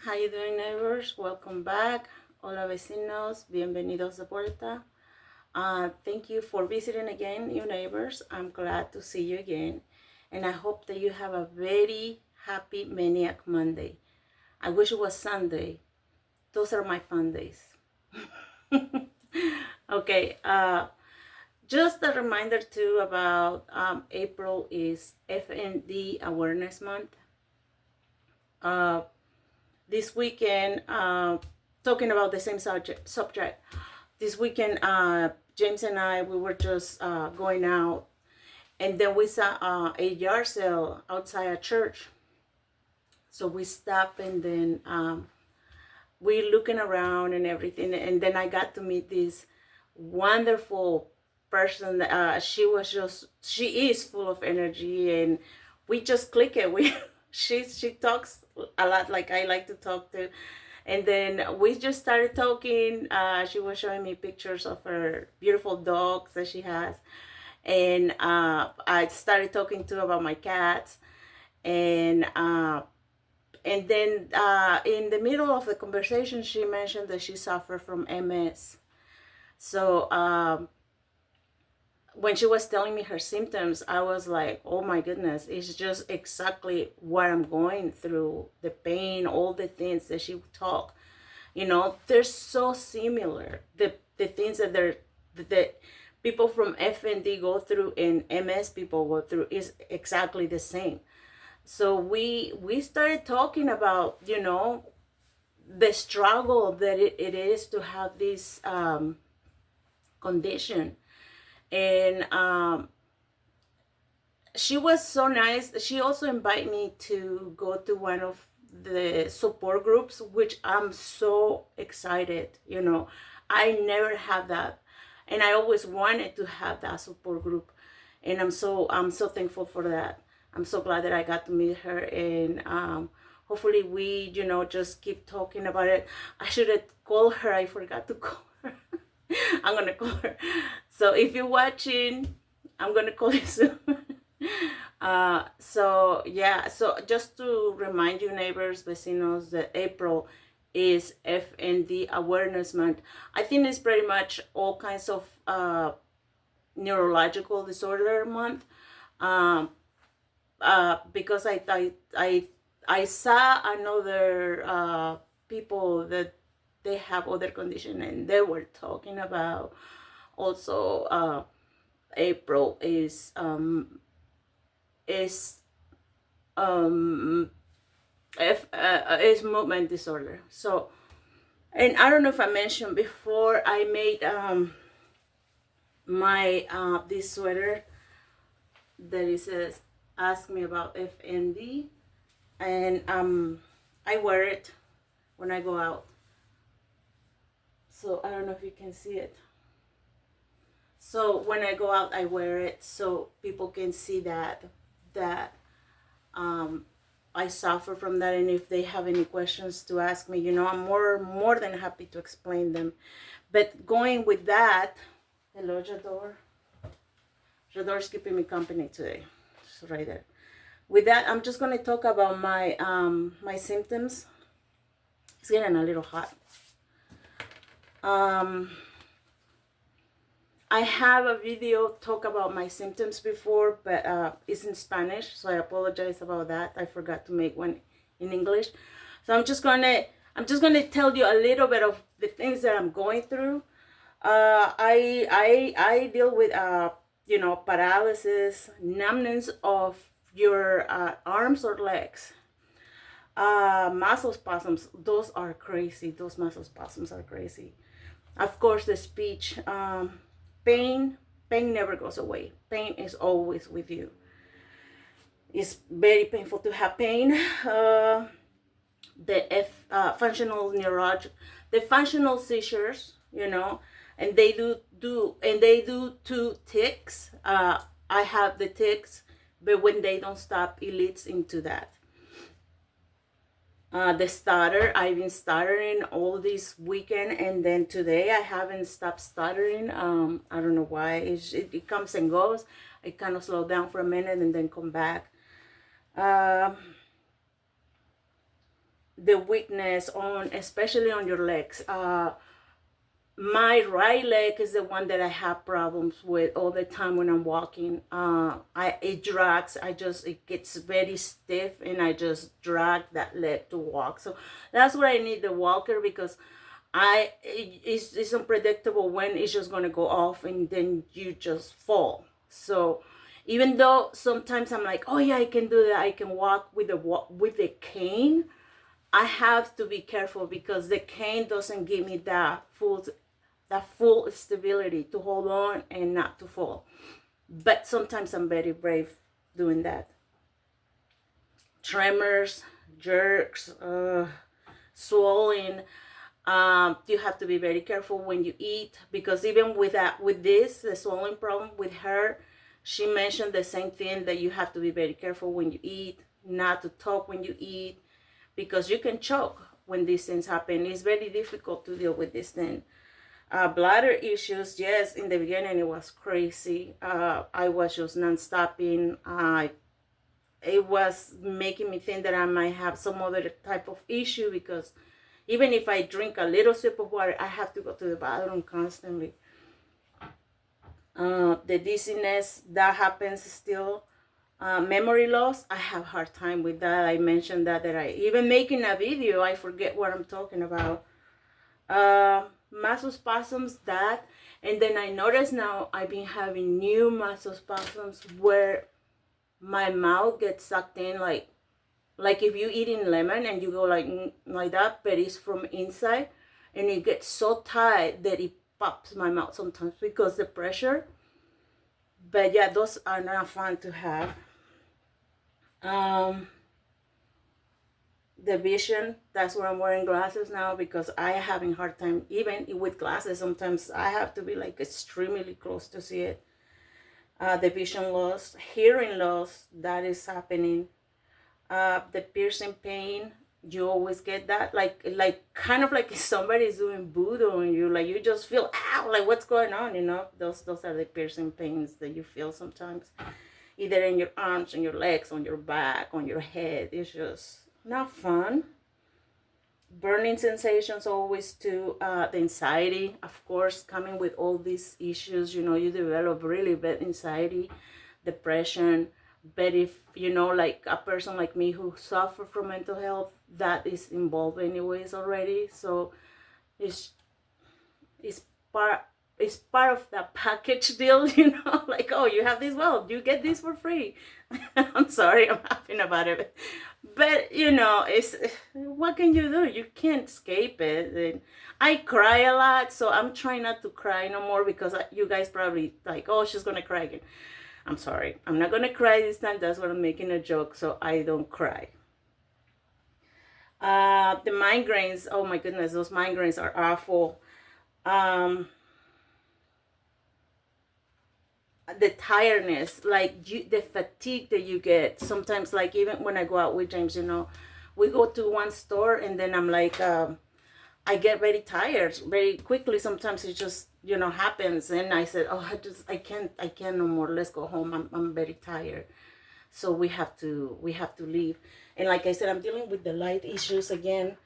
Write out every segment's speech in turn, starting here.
How you doing, neighbors? Welcome back. Hola, vecinos. Bienvenidos de vuelta. Thank you for visiting again, you neighbors. I'm glad to see you again. And I hope that you have a very happy Maniac Monday. I wish it was Sunday. Those are my fun days. Okay, just a reminder too about April is FND Awareness Month. Uh, this weekend, talking about the same subject. This weekend, James and I, we were just going out, and then we saw a yard sale outside a church. So we stopped, and then we looking around and everything, and then I got to meet this wonderful person. She is full of energy, and we just click it. We she talks a lot like I like to talk to, and then we just started talking. She was showing me pictures of her beautiful dogs that she has, and I started talking to her about my cats, and then in the middle of the conversation, she mentioned that she suffered from MS. So when she was telling me her symptoms, I was like, oh my goodness, it's just exactly what I'm going through. The pain, all the things that she talked, they're so similar. The things that people from FND go through and MS people go through is exactly the same. So we started talking about, the struggle that it is to have this condition. And she was so nice. She also invited me to go to one of the support groups, which I'm so excited. I never had that, and I always wanted to have that support group, and I'm so thankful for that. I'm so glad that I got to meet her, and hopefully we just keep talking about it. I should have called her. I forgot to call her. I'm gonna call her. So if you're watching, I'm gonna call you soon. So yeah, so just to remind you, neighbors, vecinos, that April is FND Awareness Month. I think it's pretty much all kinds of neurological disorder month. Um, because I saw another people that they have other condition, and they were talking about also April is um is movement disorder. So, and I don't know if I mentioned before, I made my this sweater that it says ask me about FND, and I wear it when I go out. So I don't know if you can see it. So when I go out, I wear it so people can see that um, I suffer from that, and if they have any questions to ask me, I'm more than happy to explain them. But going with that, hello, Jador. Jador's keeping me company today. It's right there. With that, I'm just gonna talk about my symptoms. It's getting a little hot. I have a video talk about my symptoms before, but it's in Spanish, so I apologize about that. I forgot to make one in English. So I'm just gonna tell you a little bit of the things that I'm going through. I deal with paralysis, numbness of your arms or legs. Muscle spasms, those are crazy. Those muscle spasms are crazy. Of course, the speech. Pain never goes away. Pain is always with you. It's very painful to have pain. The functional seizures, and they do two tics. I have the tics, but when they don't stop, it leads into that. The stutter, I've been stuttering all this weekend, and then today I haven't stopped stuttering. I don't know why. It comes and goes. I kind of slow down for a minute and then come back. the weakness on, especially on your legs. My right leg is the one that I have problems with all the time when I'm walking. It drags. It gets very stiff, and I just drag that leg to walk. So that's why I need the walker, because it's unpredictable when it's just gonna go off, and then you just fall. So even though sometimes I'm like, oh yeah, I can do that, I can walk with the cane, I have to be careful, because the cane doesn't give me that full stability to hold on and not to fall. But sometimes I'm very brave doing that. Tremors, jerks, swelling. You have to be very careful when you eat, because even with the swelling problem with her, she mentioned the same thing, that you have to be very careful when you eat, not to talk when you eat, because you can choke when these things happen. It's very difficult to deal with this thing. Bladder issues, yes, in the beginning it was crazy. I was just non-stopping. It was making me think that I might have some other type of issue, because even if I drink a little sip of water, I have to go to the bathroom constantly. The dizziness, that happens still. Memory loss, I have a hard time with that. I mentioned that I even making a video, I forget what I'm talking about. Muscle spasms, that, and then I notice now I've been having new muscle spasms where my mouth gets sucked in, like if you eating lemon and you go like that, but it's from inside, and it gets so tight that it pops my mouth sometimes because the pressure. But yeah, those are not fun to have. The vision, that's why I'm wearing glasses now, because I am having a hard time even with glasses. Sometimes I have to be like extremely close to see it. The vision loss, hearing loss, that is happening. The piercing pain, you always get that, like kind of like if somebody's doing voodoo on you, like you just feel, ow, like what's going on, those are the piercing pains that you feel sometimes, either in your arms, on your legs, on your back, on your head. It's just not fun. Burning sensations always too. The anxiety, of course, coming with all these issues, you develop really bad anxiety, depression. But if like a person like me who suffer from mental health, that is involved anyways already. So it's part it's part of that package deal, like, oh, you have this, well, you get this for free. I'm sorry, I'm laughing about it, but it's, what can you do? You can't escape it. And I cry a lot, so I'm trying not to cry no more, because you guys probably like, oh, she's gonna cry again. I'm sorry, I'm not gonna cry this time. That's what I'm making a joke, so I don't cry. The migraines, oh my goodness, those migraines are awful. The tiredness, like the fatigue that you get sometimes, like even when I go out with James, we go to one store, and then I'm like, I get very tired very quickly. Sometimes it just happens, and I said, oh, I can't no more, let's go home, I'm very tired. So we have to leave. And like I said, I'm dealing with the light issues again.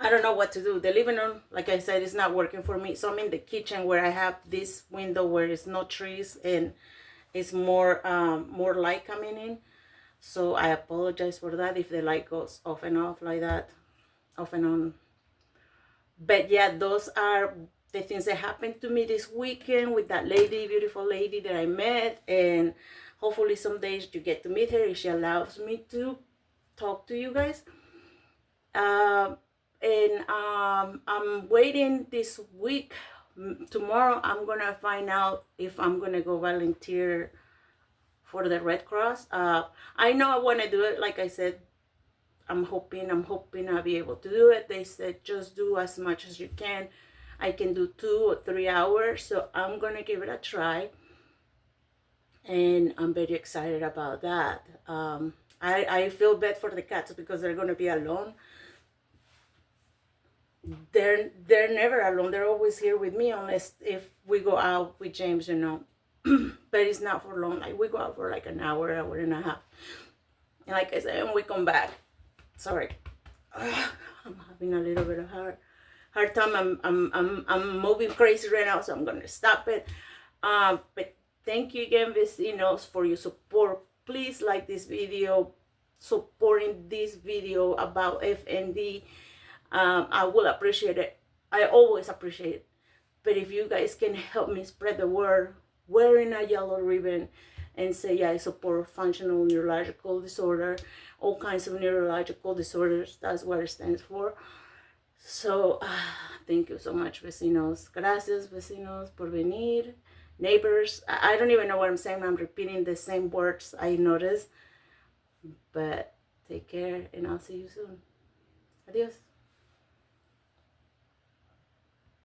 I don't know what to do. The living room, like I said, is not working for me. So I'm in the kitchen, where I have this window where it's no trees, and it's more light coming in. So I apologize for that if the light goes off and off like that, off and on. But yeah, those are the things that happened to me this weekend with that beautiful lady that I met. And hopefully some days you get to meet her if she allows me to talk to you guys. I'm waiting this week. Tomorrow I'm gonna find out if I'm gonna go volunteer for the Red Cross. I know I want to do it. Like I said, I'm hoping I'll be able to do it. They said just do as much as you can. I can do 2 or 3 hours, so I'm gonna give it a try, and I'm very excited about that. I feel bad for the cats, because they're gonna be alone. They're never alone. They're always here with me, unless if we go out with James, But it's not for long. Like we go out for like an hour and a half, And like I said, when we come back, sorry, I'm having a little bit of hard time. I'm moving crazy right now, so I'm gonna stop it. But thank you again, vecinos, for your support. Please like this video, supporting this video about FND. I will appreciate it. I always appreciate it. But if you guys can help me spread the word, wearing a yellow ribbon and say, yeah, I support functional neurological disorder, all kinds of neurological disorders, that's what it stands for. So, thank you so much, vecinos. Gracias, vecinos, por venir. Neighbors, I don't even know what I'm saying. I'm repeating the same words I noticed. But take care, and I'll see you soon. Adios.